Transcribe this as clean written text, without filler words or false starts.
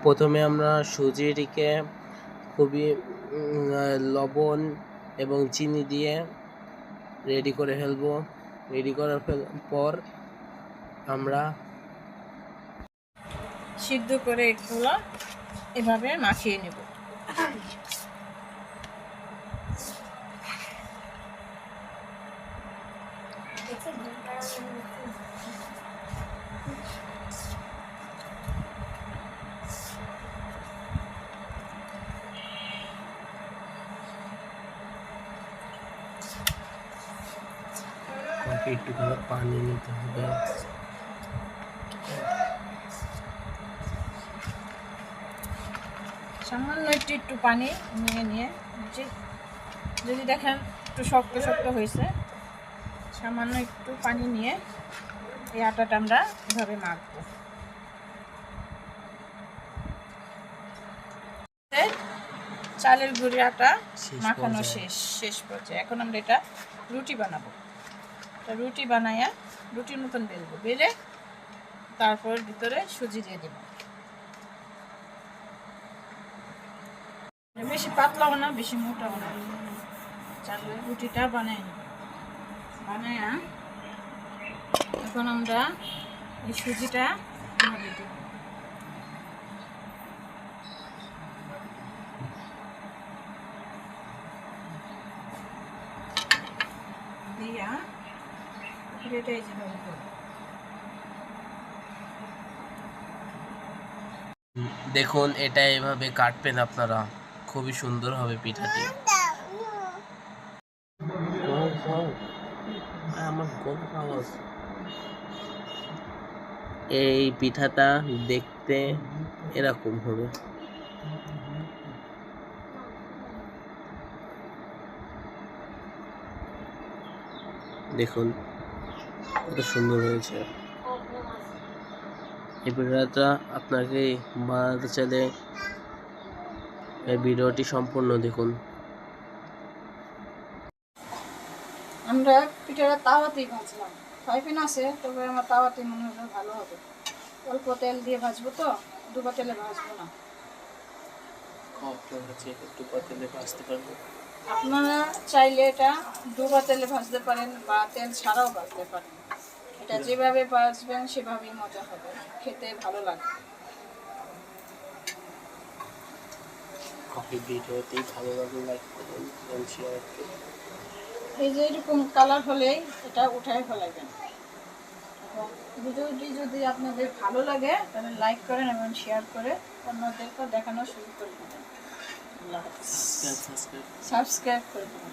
প্রথমে আমরা সুজিটিকে খুবই লবণ এবং চিনি দিয়ে রেডি করে ফেলবো। রেডি করার পর আমরা সিদ্ধ করে এগুলো এভাবে মাখিয়ে নেব। একটু পানি নিতে হবে। সামান্য একটু পানি নিয়ে যদি দেখেন একটু শক্ত শক্ত হয়েছে, সামান্য একটু পানি নিয়ে এই আটাটা আমরা এভাবে মাখবো। চালের গুঁড়ি আটা মাখানো শেষ পর্যায়ে। এখন আমরা এটা রুটি বানাবো। রুটি বানাইয়া রুটির মতন বেলবো, বেলে তারপর ভিতরে সুজি দিয়ে দেবো। বেশি পাতলাও না, বেশি মোটাও না, চালের রুটিটা বানাই নেব। বানাইয়া এখন আমরা এই সুজিটা দিয়ে দেব। দিয়া এটাই যেভাবে করবো। দেখুন, এটা এভাবে কাটবেন আপনারা, খুবই সুন্দর হবে পিঠাটি। এই পিঠাটা দেখতে এরকম হবে। দেখুন কত সুন্দর হয়েছে। এই পিঠাটা আপনাকে বানাতে চাইলে এই ভিডিওটি সম্পূর্ণ দেখুন। আমরা পিঠাটা তাওয়াতেই ভাজলাম। ফ্রাই প্যান আছে, তবে আমার তাওয়াতে মনে হলো ভালো হবে। অল্প তেল দিয়ে ভাজবো তো, ডুবা তেলে ভাজবো না। আপনারা চাইলে এটা ডুবা তেলে ভাজতে পারেন বা তেল ছাড়াও ভাজতে পারেন। এটা যেভাবে ভাজবেন সেভাবেই মজা হবে, খেতে ভালো লাগবে। ভালো লাগলে লাইক করুন এবং শেয়ার করুন। এই যে এরকম কালার হলেই এটা উঠায় ফেলাবেন। ভিডিওটি যদি আপনাদের ভালো লাগে তাহলে লাইক করেন এবং শেয়ার করে অন্যদেরকে দেখানো শুরু করে দেবেন। সাবস্ক্রাইব করে দেবেন।